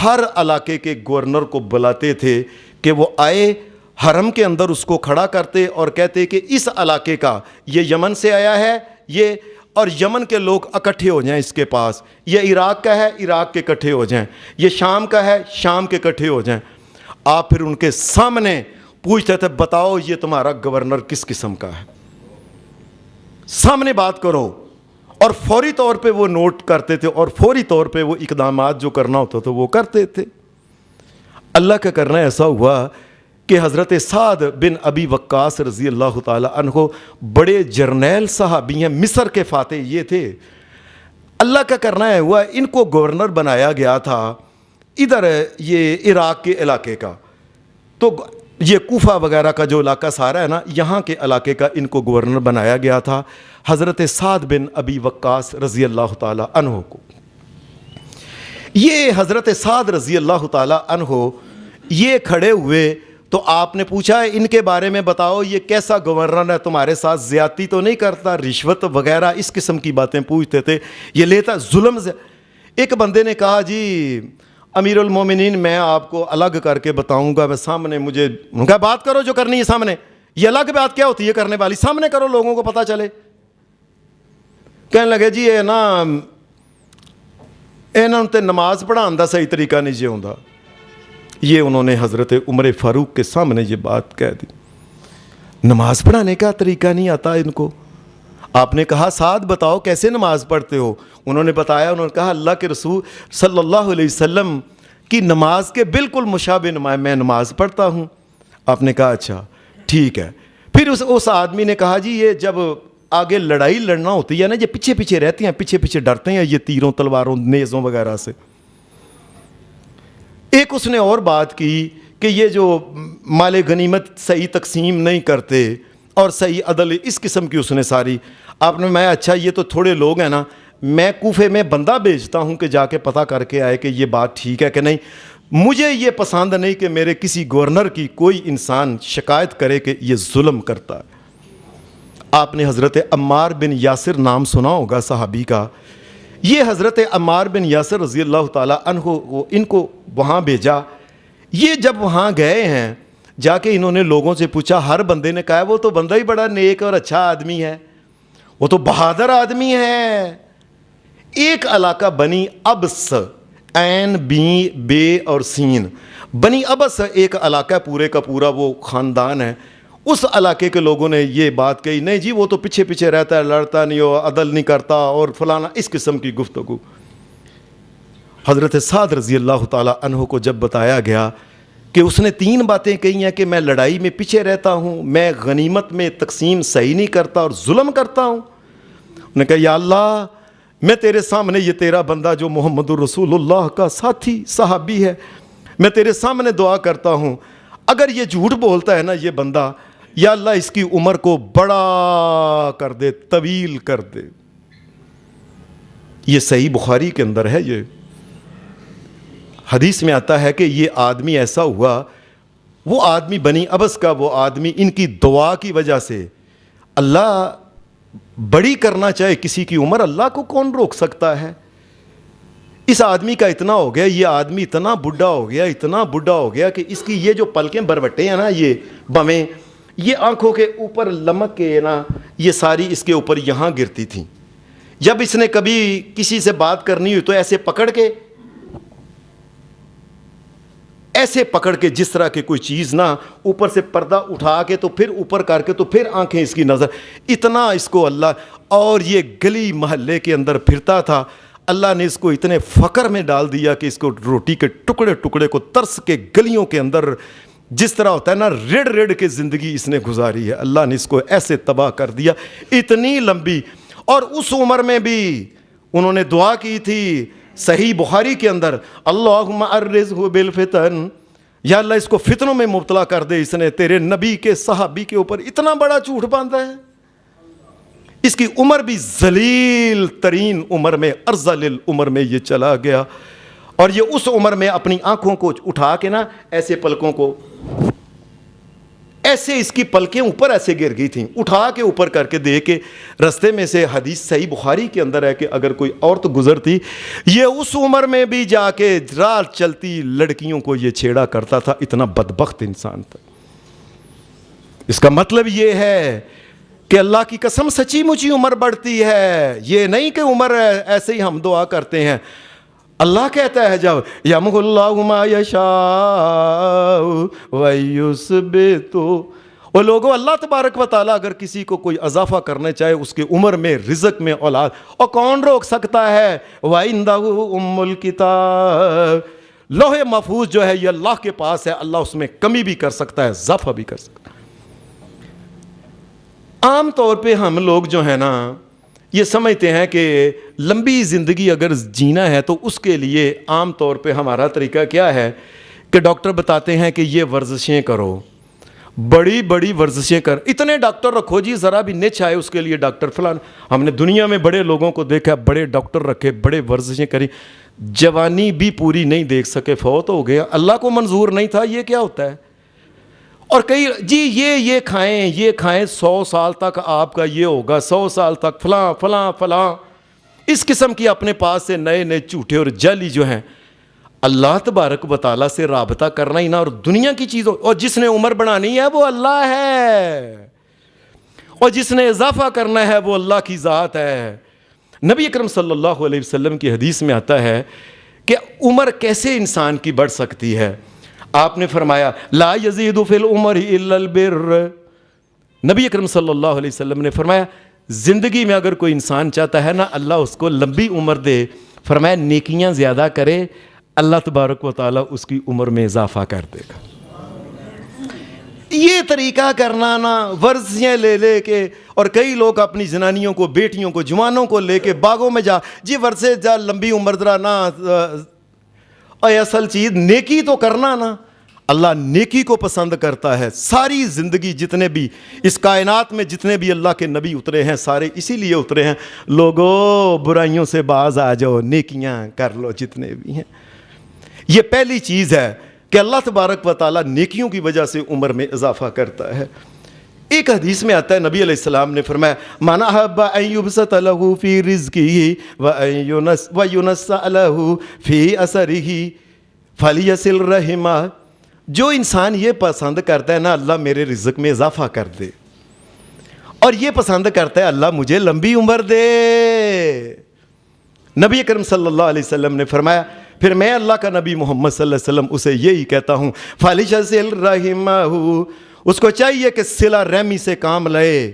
ہر علاقے کے گورنر کو بلاتے تھے کہ وہ آئے حرم کے اندر، اس کو کھڑا کرتے اور کہتے کہ اس علاقے کا، یہ یمن سے آیا ہے یہ، اور یمن کے لوگ اکٹھے ہو جائیں اس کے پاس، یہ عراق کا ہے عراق کے اکٹھے ہو جائیں، یہ شام کا ہے شام کے اکٹھے ہو جائیں۔ آپ پھر ان کے سامنے پوچھتے تھے بتاؤ یہ تمہارا گورنر کس قسم کا ہے، سامنے بات کرو، اور فوری طور پہ وہ نوٹ کرتے تھے اور فوری طور پہ وہ اقدامات جو کرنا ہوتا تھا وہ کرتے تھے۔ اللہ کا کرنا ایسا ہوا کہ حضرت سعد بن ابی وقاص رضی اللہ تعالی عنہ بڑے جرنیل صحابی ہیں، مصر کے فاتح یہ تھے۔ اللہ کا کرنا ہے ہوا ان کو گورنر بنایا گیا تھا ادھر یہ عراق کے علاقے کا، تو یہ کوفہ وغیرہ کا جو علاقہ سارا ہے نا، یہاں کے علاقے کا ان کو گورنر بنایا گیا تھا حضرت سعد بن ابی وقاص رضی اللہ تعالی عنہ کو۔ یہ حضرت سعد رضی اللہ تعالی عنہ یہ کھڑے ہوئے تو آپ نے پوچھا ان کے بارے میں بتاؤ یہ کیسا گورنر ہے، تمہارے ساتھ زیادتی تو نہیں کرتا، رشوت وغیرہ اس قسم کی باتیں پوچھتے تھے، یہ لیتا ظلم سے۔ ایک بندے نے کہا جی امیر المومنین میں آپ کو الگ کر کے بتاؤں گا، میں سامنے مجھے ان کا بات کرو جو کرنی ہے سامنے، یہ الگ بات کیا ہوتی ہے کرنے والی، سامنے کرو لوگوں کو پتہ چلے۔ کہنے لگے جی یہ نا انہوں تے نماز پڑھان دا صحیح طریقہ نہیں جی ہوندا۔ یہ انہوں نے حضرت عمر فاروق کے سامنے یہ بات کہہ دی، نماز پڑھانے کا طریقہ نہیں آتا ان کو۔ آپ نے کہا سعد بتاؤ کیسے نماز پڑھتے ہو، انہوں نے بتایا، انہوں نے کہا اللہ کے رسول صلی اللہ علیہ وسلم کی نماز کے بالکل مشابہ میں نماز پڑھتا ہوں۔ آپ نے کہا اچھا ٹھیک ہے۔ پھر اس آدمی نے کہا جی یہ جب آگے لڑائی لڑنا ہوتی ہے نا، یہ پیچھے پیچھے رہتے ہیں، پیچھے پیچھے ڈرتے ہیں یہ تیروں تلواروں نیزوں وغیرہ سے۔ ایک اس نے اور بات کی کہ یہ جو مال غنیمت صحیح تقسیم نہیں کرتے اور صحیح عدل، اس قسم کی اس نے ساری۔ آپ نے میں اچھا یہ تو تھوڑے لوگ ہیں نا، میں کوفے میں بندہ بھیجتا ہوں کہ جا کے پتہ کر کے آئے کہ یہ بات ٹھیک ہے کہ نہیں، مجھے یہ پسند نہیں کہ میرے کسی گورنر کی کوئی انسان شکایت کرے کہ یہ ظلم کرتا ہے۔ آپ نے حضرت عمار بن یاسر نام سنا ہوگا صحابی کا، یہ حضرت عمار بن یاسر رضی اللہ تعالی عنہ ان کو وہاں بھیجا۔ یہ جب وہاں گئے ہیں جا کے انہوں نے لوگوں سے پوچھا، ہر بندے نے کہا وہ تو بندہ ہی بڑا نیک اور اچھا آدمی ہے، وہ تو بہادر آدمی ہے۔ ایک علاقہ بنی ابس، عین بے اور سین. بنی ابس ایک علاقہ پورے کا پورا وہ خاندان ہے. اس علاقے کے لوگوں نے یہ بات کہی نہیں جی وہ تو پیچھے پیچھے رہتا ہے, لڑتا نہیں ہو, عدل نہیں کرتا اور فلانا, اس قسم کی گفتگو. حضرت سعد رضی اللہ تعالیٰ عنہ کو جب بتایا گیا کہ اس نے 3 باتیں کہی ہیں کہ میں لڑائی میں پیچھے رہتا ہوں, میں غنیمت میں تقسیم صحیح نہیں کرتا اور ظلم کرتا ہوں. انہوں نے کہا یا اللہ میں تیرے سامنے, یہ تیرا بندہ جو محمد الرسول اللہ کا ساتھی صحابی ہے, میں تیرے سامنے دعا کرتا ہوں اگر یہ جھوٹ بولتا ہے نا یہ بندہ, یا اللہ اس کی عمر کو بڑا کر دے, طویل کر دے. یہ صحیح بخاری کے اندر ہے. یہ حدیث میں آتا ہے کہ یہ آدمی ایسا ہوا, وہ آدمی بنی ابس کا وہ آدمی ان کی دعا کی وجہ سے, اللہ بڑی کرنا چاہے کسی کی عمر, اللہ کو کون روک سکتا ہے. اس آدمی کا اتنا ہو گیا, یہ آدمی اتنا بڈھا ہو گیا, اتنا بڈھا ہو گیا کہ اس کی یہ جو پلکیں بروٹے ہیں نا, یہ بمیں, یہ آنکھوں کے اوپر لمک کے نا یہ ساری اس کے اوپر یہاں گرتی تھیں. جب اس نے کبھی کسی سے بات کرنی ہوئی تو ایسے پکڑ کے جس طرح کی کوئی چیز نا اوپر سے پردہ اٹھا کے تو پھر اوپر کر کے تو پھر آنکھیں اس کی نظر, اتنا اس کو اللہ. اور یہ گلی محلے کے اندر پھرتا تھا. اللہ نے اس کو اتنے فقر میں ڈال دیا کہ اس کو روٹی کے ٹکڑے ٹکڑے کو ترس کے گلیوں کے اندر جس طرح ہوتا ہے نا ریڑھ ریڑھ کے زندگی اس نے گزاری ہے. اللہ نے اس کو ایسے تباہ کر دیا, اتنی لمبی. اور اس عمر میں بھی انہوں نے دعا کی تھی صحیح بخاری کے اندر, اللہم ارزہ بالفتن, یا اللہ اس کو فتنوں میں مبتلا کر دے, اس نے تیرے نبی کے صحابی کے اوپر اتنا بڑا جھوٹ باندھا ہے. اس کی عمر بھی ذلیل ترین عمر میں, ارذل العمر میں یہ چلا گیا. اور یہ اس عمر میں اپنی آنکھوں کو اٹھا کے نا ایسے پلکوں کو ایسے اس کی پلکیں اوپر ایسے گر گئی تھیں, اٹھا کے اوپر کر کے دے کے رستے میں سے, حدیث صحیح بخاری کے اندر ہے کہ اگر کوئی عورت گزرتی یہ اس عمر میں بھی جا کے رات چلتی لڑکیوں کو یہ چھیڑا کرتا تھا. اتنا بدبخت انسان تھا. اس کا مطلب یہ ہے کہ اللہ کی قسم سچی مچی عمر بڑھتی ہے, یہ نہیں کہ عمر ایسے ہی ہم دعا کرتے ہیں. اللہ کہتا ہے جب یمحو اللہ ما یشاء ویثبت, وہ لوگوں اللہ تبارک و تعالیٰ اگر کسی کو کوئی اضافہ کرنا چاہے اس کے عمر میں, رزق میں, اولاد, اور کون روک سکتا ہے. وَعِندَهُ أُمُّ الْكِتَابِ, لوح محفوظ جو ہے یہ اللہ کے پاس ہے, اللہ اس میں کمی بھی کر سکتا ہے, اضافہ بھی کر سکتا ہے. عام طور پہ ہم لوگ جو ہے نا یہ سمجھتے ہیں کہ لمبی زندگی اگر جینا ہے تو اس کے لیے عام طور پہ ہمارا طریقہ کیا ہے کہ ڈاکٹر بتاتے ہیں کہ یہ ورزشیں کرو, بڑی بڑی ورزشیں کر, اتنے ڈاکٹر رکھو جی, ذرا بھی نچ آئے اس کے لیے ڈاکٹر فلان. ہم نے دنیا میں بڑے لوگوں کو دیکھا, بڑے ڈاکٹر رکھے, بڑے ورزشیں کری, جوانی بھی پوری نہیں دیکھ سکے, فوت ہو گیا. اللہ کو منظور نہیں تھا. یہ کیا ہوتا ہے؟ اور کئی جی یہ کھائیں 100 سال تک آپ کا یہ ہوگا, 100 سال تک فلاں فلاں فلاں, اس قسم کی اپنے پاس سے نئے نئے جھوٹے اور جعلی جو ہیں. اللہ تبارک و تعالیٰ سے رابطہ کرنا ہی نہ, اور دنیا کی چیزوں, اور جس نے عمر بڑھانی ہے وہ اللہ ہے, اور جس نے اضافہ کرنا ہے وہ اللہ کی ذات ہے. نبی اکرم صلی اللہ علیہ وسلم کی حدیث میں آتا ہے کہ عمر کیسے انسان کی بڑھ سکتی ہے. آپ نے فرمایا لا یزید فی العمر الا البر. نبی اکرم صلی اللہ علیہ وسلم نے فرمایا زندگی میں اگر کوئی انسان چاہتا ہے نا اللہ اس کو لمبی عمر دے, فرمایا نیکیاں زیادہ کرے, اللہ تبارک و تعالیٰ اس کی عمر میں اضافہ کر دے گا. یہ طریقہ کرنا نا ورزیاں لے کے, اور کئی لوگ اپنی زنانیوں کو, بیٹیوں کو, جوانوں کو لے کے باغوں میں جا جی ورزے جا, لمبی عمر ذرا نا, اصل چیز نیکی تو کرنا نا. اللہ نیکی کو پسند کرتا ہے. ساری زندگی جتنے بھی اس کائنات میں جتنے بھی اللہ کے نبی اترے ہیں سارے اسی لیے اترے ہیں, لوگوں برائیوں سے باز آ جاؤ, نیکیاں کر لو جتنے بھی ہیں. یہ پہلی چیز ہے کہ اللہ تبارک و تعالیٰ نیکیوں کی وجہ سے عمر میں اضافہ کرتا ہے. ایک حدیث میں آتا ہے نبی علیہ السلام نے فرمایا من احب ان یبسط له فی رزقه وینسأ له فی اثره فلیصل رحمہ. جو انسان یہ پسند کرتا ہے نا اللہ میرے رزق میں اضافہ کر دے, اور یہ پسند کرتا ہے اللہ مجھے لمبی عمر دے, نبی اکرم صلی اللہ علیہ وسلم نے فرمایا پھر میں اللہ کا نبی محمد صلی اللہ علیہ وسلم اسے یہی کہتا ہوں فَلْيَصِلْ رَحِمَهُ، اس کو چاہیے کہ صلہ رحمی سے کام لے،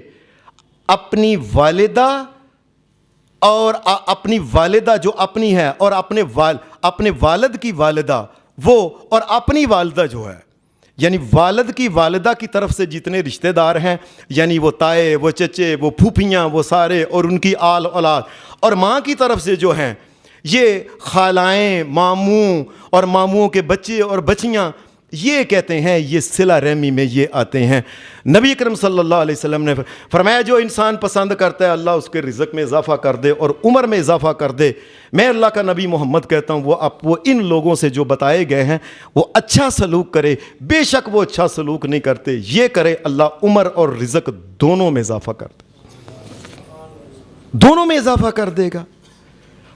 اپنی والدہ اور اپنی والدہ جو اپنی ہے اور اپنے والد کی والدہ وہ، اور اپنی والدہ جو ہے، یعنی والد کی والدہ کی طرف سے جتنے رشتہ دار ہیں، یعنی وہ تائے، وہ چچے، وہ پھوپھیاں، وہ سارے، اور ان کی آل اولاد، اور ماں کی طرف سے جو ہیں یہ خالائیں، ماموں اور ماموں کے بچے اور بچیاں، یہ کہتے ہیں یہ صلہ رحمی میں یہ آتے ہیں۔ نبی اکرم صلی اللہ علیہ وسلم نے فرمایا جو انسان پسند کرتا ہے اللہ اس کے رزق میں اضافہ کر دے اور عمر میں اضافہ کر دے۔ میں اللہ کا نبی محمد کہتا ہوں وہ ان لوگوں سے جو بتائے گئے ہیں وہ اچھا سلوک کرے، بے شک وہ اچھا سلوک نہیں کرتے، یہ کرے اللہ عمر اور رزق دونوں میں اضافہ کر دے، دونوں میں اضافہ کر دے گا۔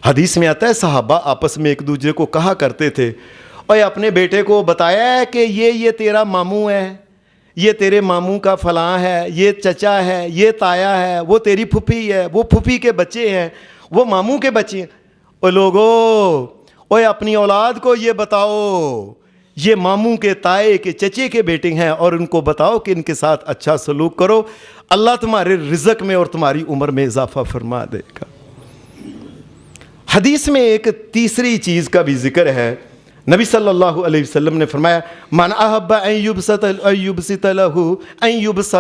حدیث میں آتا ہے صحابہ آپس میں ایک دوسرے کو کہا کرتے تھے، اور اپنے بیٹے کو بتایا ہے کہ یہ تیرا ماموں ہے، یہ تیرے ماموں کا فلاں ہے، یہ چچا ہے، یہ تایا ہے، وہ تیری پھوپھی ہے، وہ پھوپھی کے بچے ہیں، وہ ماموں کے بچے ہیں۔ او لوگو، اوے اپنی اولاد کو یہ بتاؤ یہ ماموں کے، تائے کے، چچے کے بیٹے ہیں، اور ان کو بتاؤ کہ ان کے ساتھ اچھا سلوک کرو، اللہ تمہارے رزق میں اور تمہاری عمر میں اضافہ فرما دے گا۔ حدیث میں ایک تیسری چیز کا بھی ذکر ہے۔ نبی صلی اللہ علیہ وسلم نے فرمایا من احب ان یبسط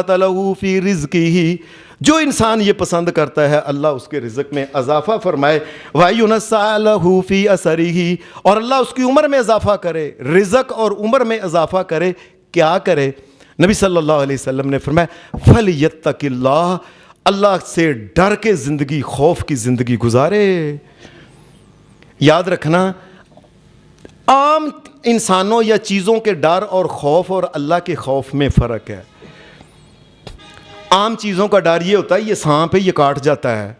له فی رزقہ، جو انسان یہ پسند کرتا ہے اللہ اس کے رزق میں اضافہ فرمائے، وَيُنَسَّعَ لَهُ فِي أَثَرِهِ، اور اللہ اس کی عمر میں اضافہ کرے، رزق اور عمر میں اضافہ کرے، کیا کرے؟ نبی صلی اللہ علیہ وسلم نے فرمایا فَلْيَتَّقِ اللَّهَ، اللہ سے ڈر کے زندگی، خوف کی زندگی گزارے۔ یاد رکھنا عام انسانوں یا چیزوں کے ڈر اور خوف اور اللہ کے خوف میں فرق ہے۔ عام چیزوں کا ڈر یہ ہوتا ہے یہ سانپ ہے یہ کاٹ جاتا ہے،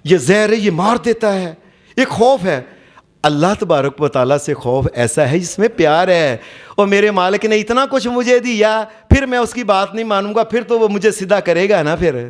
یہ زہر ہے یہ مار دیتا ہے، ایک خوف ہے۔ اللہ تبارک و تعالیٰ سے خوف ایسا ہے جس میں پیار ہے، اور میرے مالک نے اتنا کچھ مجھے دیا پھر میں اس کی بات نہیں مانوں گا، پھر تو وہ مجھے سیدھا کرے گا نا۔ پھر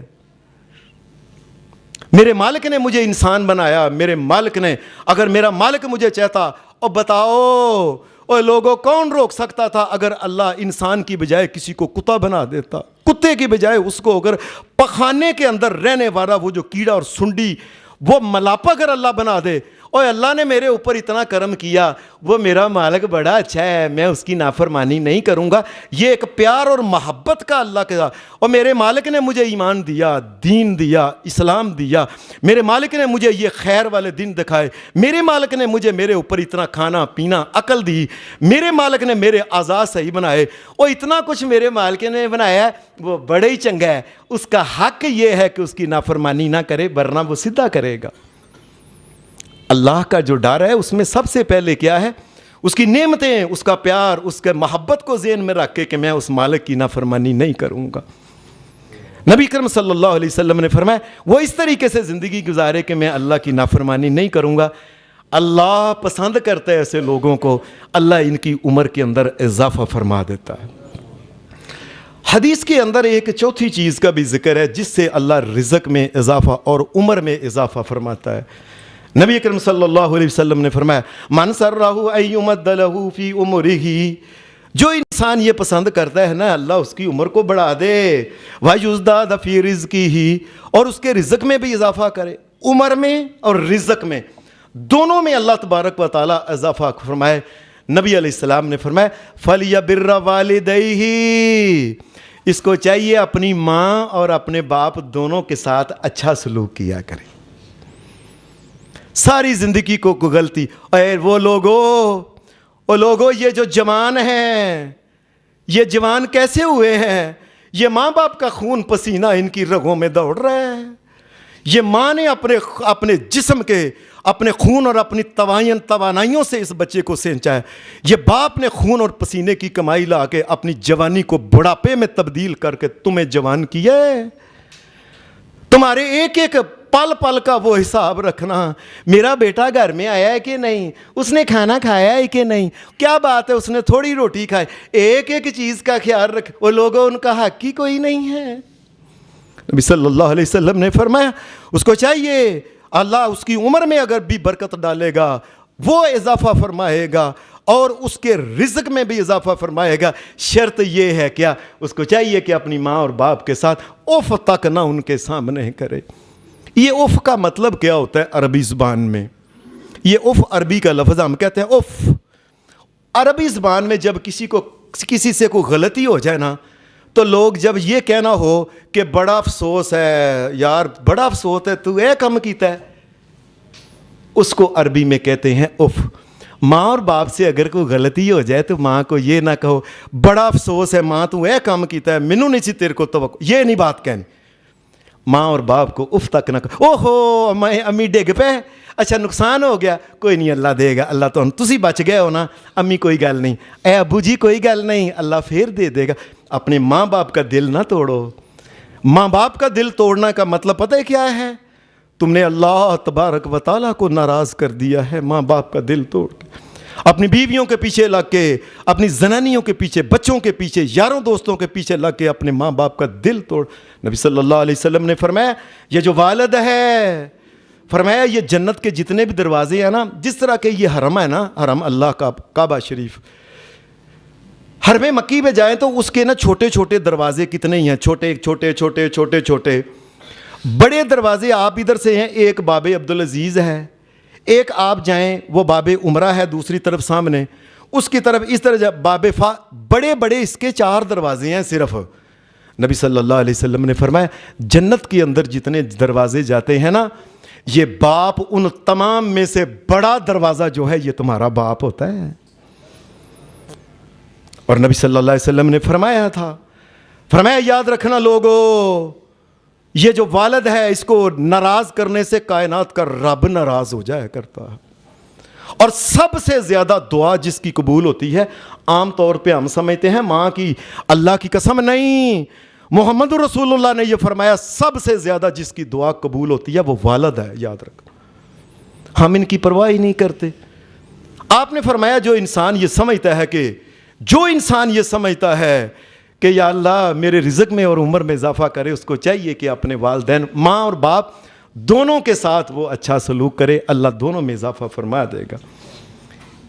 میرے مالک نے مجھے انسان بنایا، میرے مالک نے، اگر میرا مالک مجھے چاہتا، اور بتاؤ اور لوگوں کون روک سکتا تھا اگر اللہ انسان کی بجائے کسی کو کتا بنا دیتا، کتے کی بجائے اس کو اگر پخانے کے اندر رہنے والا وہ جو کیڑا اور سنڈی وہ ملاپا اگر اللہ بنا دے، اور اللہ نے میرے اوپر اتنا کرم کیا، وہ میرا مالک بڑا اچھا ہے، میں اس کی نافرمانی نہیں کروں گا، یہ ایک پیار اور محبت کا اللہ کے ساتھ۔ اور میرے مالک نے مجھے ایمان دیا، دین دیا، اسلام دیا، میرے مالک نے مجھے یہ خیر والے دن دکھائے، میرے مالک نے مجھے میرے اوپر اتنا کھانا پینا عقل دی، میرے مالک نے میرے اعضاء صحیح بنائے، اور اتنا کچھ میرے مالک نے بنایا، وہ بڑا ہی چنگا ہے، اس کا حق یہ ہے کہ اس کی نافرمانی نہ کرے ورنہ وہ سیدھا کرے گا۔ اللہ کا جو ڈر ہے اس میں سب سے پہلے کیا ہے؟ اس کی نعمتیں، اس کا پیار، اس کے محبت کو ذہن میں رکھ کے کہ میں اس مالک کی نافرمانی نہیں کروں گا۔ نبی کرم صلی اللہ علیہ وسلم نے فرمایا وہ اس طریقے سے زندگی گزارے کہ میں اللہ کی نافرمانی نہیں کروں گا۔ اللہ پسند کرتا ہے ایسے لوگوں کو، اللہ ان کی عمر کے اندر اضافہ فرما دیتا ہے۔ حدیث کے اندر ایک چوتھی چیز کا بھی ذکر ہے جس سے اللہ رزق میں اضافہ اور عمر میں اضافہ فرماتا ہے۔ نبی اکرم صلی اللہ علیہ وسلم نے فرمایا من سرہ ان یمد لہ فی عمرہ، جو انسان یہ پسند کرتا ہے نا اللہ اس کی عمر کو بڑھا دے، وَیُزْدَادَ فِی رِزْقِهِ، اور اس کے رزق میں بھی اضافہ کرے، عمر میں اور رزق میں دونوں میں اللہ تبارک و تعالیٰ اضافہ فرمائے۔ نبی علیہ السلام نے فرمایا فَلْيَبِرَّ وَالِدَيْهِ، اس کو چاہیے اپنی ماں اور اپنے باپ دونوں کے ساتھ اچھا سلوک کیا کرے۔ ساری زندگی کو غلطی، اے وہ لوگوں یہ جو جوان ہیں، یہ جوان کیسے ہوئے ہیں؟ یہ ماں باپ کا خون پسینہ ان کی رگوں میں دوڑ رہا ہے، یہ ماں نے اپنے جسم کے، اپنے خون اور اپنی توانائیوں سے اس بچے کو سینچا ہے، یہ باپ نے خون اور پسینے کی کمائی لا کے اپنی جوانی کو بڑھاپے میں تبدیل کر کے تمہیں جوان کیا ہے۔ تمہارے ایک ایک پل پل کا وہ حساب رکھنا، میرا بیٹا گھر میں آیا ہے کہ نہیں، اس نے کھانا کھایا ہے کہ نہیں، کیا بات ہے اس نے تھوڑی روٹی کھائی، ایک ایک چیز کا خیال رکھ۔ وہ لوگوں ان کا حق ہی کوئی نہیں ہے۔ نبی صلی اللہ علیہ وسلم نے فرمایا اس کو چاہیے اللہ اس کی عمر میں اگر بھی برکت ڈالے گا وہ اضافہ فرمائے گا اور اس کے رزق میں بھی اضافہ فرمائے گا. شرط یہ ہے کیا؟ اس کو چاہیے کہ اپنی ماں اور باپ کے ساتھ اف تک نہ ان کے سامنے کرے. یہ اف کا مطلب کیا ہوتا ہے عربی زبان میں؟ یہ اف عربی کا لفظ، ہم کہتے ہیں اف. عربی زبان میں جب کسی سے کوئی غلطی ہو جائے نا، تو لوگ جب یہ کہنا ہو کہ بڑا افسوس ہے یار، بڑا افسوس ہے تو اے کم کیتا ہے، اس کو عربی میں کہتے ہیں اف. ماں اور باپ سے اگر کوئی غلطی ہو جائے تو ماں کو یہ نہ کہو بڑا افسوس ہے ماں تو اے کم کیتا ہے، مینوں نہیں سی تیرے کو توقع، یہ نہیں بات کہنی. ماں اور باپ کو اف تک نہ کہو. او ہو امی ڈگ پہ، اچھا نقصان ہو گیا، کوئی نہیں اللہ دے گا، اللہ تو تسی بچ گئے ہو نا، امی کوئی گل نہیں، اے ابو جی کوئی گل نہیں، اللہ پھر دے دے گا. اپنے ماں باپ کا دل نہ توڑو. ماں باپ کا دل توڑنا کا مطلب پتہ ہے کیا ہے؟ تم نے اللہ تبارک و تعالیٰ کو ناراض کر دیا ہے ماں باپ کا دل توڑ کے. اپنی بیویوں کے پیچھے لگ کے، اپنی زنانیوں کے پیچھے، بچوں کے پیچھے، یاروں دوستوں کے پیچھے لگ کے اپنے ماں باپ کا دل توڑ. نبی صلی اللہ علیہ وسلم نے فرمایا یہ جو والد ہے، فرمایا یہ جنت کے جتنے بھی دروازے ہیں نا، جس طرح کہ یہ حرم ہے نا، حرم اللہ کا کعبہ شریف، حرم مکی میں جائیں تو اس کے نا چھوٹے چھوٹے دروازے کتنے ہی ہیں، چھوٹے چھوٹے چھوٹے چھوٹے چھوٹے. بڑے دروازے آپ ادھر سے ہیں، ایک باب عبدالعزیز ہے، ایک آپ جائیں وہ باب عمرہ ہے دوسری طرف سامنے، اس کی طرف اس طرح باب بڑے بڑے اس کے 4 دروازے ہیں صرف. نبی صلی اللہ علیہ وسلم نے فرمایا جنت کے اندر جتنے دروازے جاتے ہیں نا، یہ باپ ان تمام میں سے بڑا دروازہ جو ہے یہ تمہارا باپ ہوتا ہے. اور نبی صلی اللہ علیہ وسلم نے فرمایا تھا، فرمایا یاد رکھنا لوگو، یہ جو والد ہے اس کو ناراض کرنے سے کائنات کا رب ناراض ہو جایا کرتا ہے. اور سب سے زیادہ دعا جس کی قبول ہوتی ہے، عام طور پہ ہم سمجھتے ہیں ماں کی، اللہ کی قسم نہیں، محمد رسول اللہ نے یہ فرمایا سب سے زیادہ جس کی دعا قبول ہوتی ہے وہ والد ہے. یاد رکھنا، ہم ان کی پرواہ ہی نہیں کرتے. آپ نے فرمایا جو انسان یہ سمجھتا ہے کہ یا اللہ میرے رزق میں اور عمر میں اضافہ کرے، اس کو چاہیے کہ اپنے والدین ماں اور باپ دونوں کے ساتھ وہ اچھا سلوک کرے، اللہ دونوں میں اضافہ فرما دے گا.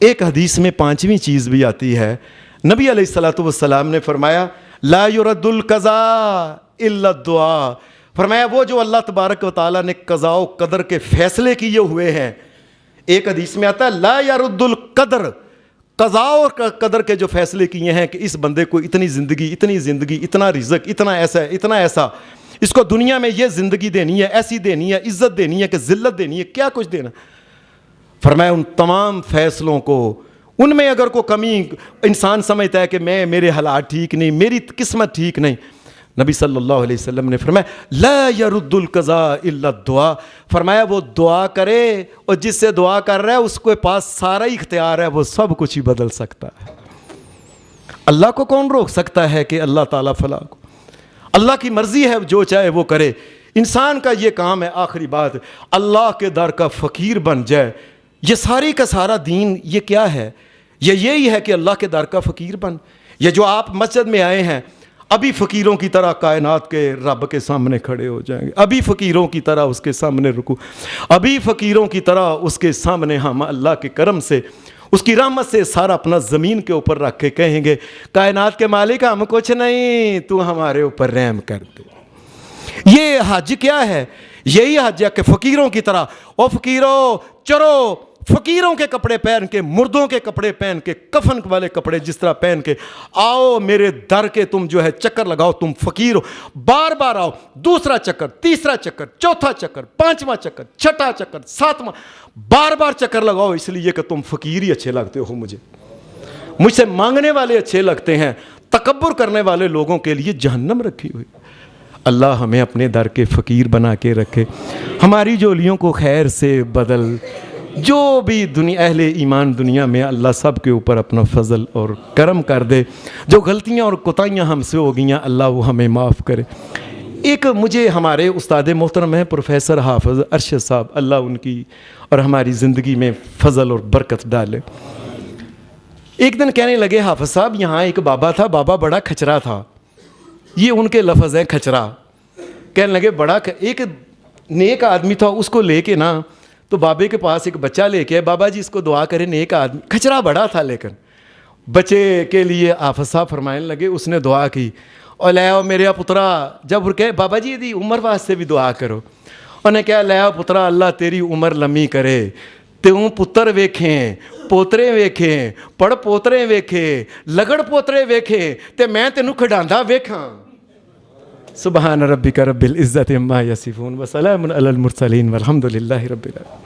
ایک حدیث میں 5ویں چیز بھی آتی ہے. نبی علیہ الصلوۃ والسلام نے فرمایا لا يرد القضاء الا الدعاء. فرمایا وہ جو اللہ تبارک و تعالیٰ نے قضاء و قدر کے فیصلے کیے ہوئے ہیں، ایک حدیث میں آتا ہے لا يرد القدر، قضاء اور قدر کے جو فیصلے کیے ہیں کہ اس بندے کو اتنی زندگی، اتنا رزق، اتنا ایسا، اس کو دنیا میں یہ زندگی دینی ہے، ایسی دینی ہے، عزت دینی ہے کہ ذلت دینی ہے، کیا کچھ دینا. فرمایا ان تمام فیصلوں کو، ان میں اگر کوئی کمی انسان سمجھتا ہے کہ میرے حالات ٹھیک نہیں، میری قسمت ٹھیک نہیں، نبی صلی اللہ علیہ وسلم نے فرمایا لا يرد القضاء الا الدعاء. فرمایا وہ دعا کرے، اور جس سے دعا کر رہا ہے اس کے پاس سارا ہی اختیار ہے، وہ سب کچھ ہی بدل سکتا ہے. اللہ کو کون روک سکتا ہے کہ اللہ تعالیٰ فلاں کو، اللہ کی مرضی ہے جو چاہے وہ کرے. انسان کا یہ کام ہے، آخری بات، اللہ کے در کا فقیر بن جائے. یہ ساری کا سارا دین یہ کیا ہے؟ یہ یہی ہے کہ اللہ کے در کا فقیر بن. یہ جو آپ مسجد میں آئے ہیں، ابھی فقیروں کی طرح کائنات کے رب کے سامنے کھڑے ہو جائیں گے، ابھی فقیروں کی طرح اس کے سامنے رکو، ابھی فقیروں کی طرح اس کے سامنے ہم اللہ کے کرم سے، اس کی رحمت سے سارا اپنا زمین کے اوپر رکھ کے کہیں گے کائنات کے مالک ہم کچھ نہیں، تو ہمارے اوپر رحم کر دے. یہ حج کیا ہے؟ یہی حج ہے کہ فقیروں کی طرح، او فقیروں چرو، فقیروں کے کپڑے پہن کے، مردوں کے کپڑے پہن کے، کفن والے کپڑے جس طرح پہن کے آؤ میرے در کے، تم جو ہے چکر لگاؤ، تم فقیر ہو، بار بار آؤ، دوسرا چکر، تیسرا چکر، چوتھا چکر، 5واں چکر، 6واں چکر، 7واں، بار بار چکر لگاؤ، اس لیے کہ تم فقیر ہی اچھے لگتے ہو، مجھ سے مانگنے والے اچھے لگتے ہیں. تکبر کرنے والے لوگوں کے لیے جہنم رکھی ہوئی. اللہ ہمیں اپنے در کے فقیر بنا کے رکھے، ہماری جولیوں کو خیر سے بدل. جو بھی اہل ایمان دنیا میں، اللہ سب کے اوپر اپنا فضل اور کرم کر دے. جو غلطیاں اور کوتاہیاں ہم سے ہو گئیں اللہ وہ ہمیں معاف کرے. ایک مجھے ہمارے استاد محترم ہیں پروفیسر حافظ ارشد صاحب، اللہ ان کی اور ہماری زندگی میں فضل اور برکت ڈالے. ایک دن کہنے لگے حافظ صاحب یہاں ایک بابا تھا، بابا بڑا کھچرا تھا. یہ ان کے لفظ ہیں کھچرا. کہنے لگے بڑا ایک نیک آدمی تھا، اس کو لے کے نا تو بابے کے پاس ایک بچہ لے کے بابا جی اس کو دعا کرے، نیک آدمی، کھچرا بڑا تھا لیکن بچے کے لیے حافظ صاحب فرمانے لگے، اس نے دعا کی اور لے آؤ میرا پترا، جب کہے بابا جی دی عمر واسطے بھی دعا کرو، انہیں کہا لے آؤ پترا اللہ تیری عمر لمبی کرے، تیوں پتر ویکھیں پوترے ویکھیں پڑ پوترے ویکھیں لگڑ پوترے ویکھیں تے میں تینوں کھڈاندا ویکھاں۔ سبحان ربک رب العزت عما یصفون وسلام علی المرسلین والحمد للہ رب العالمین۔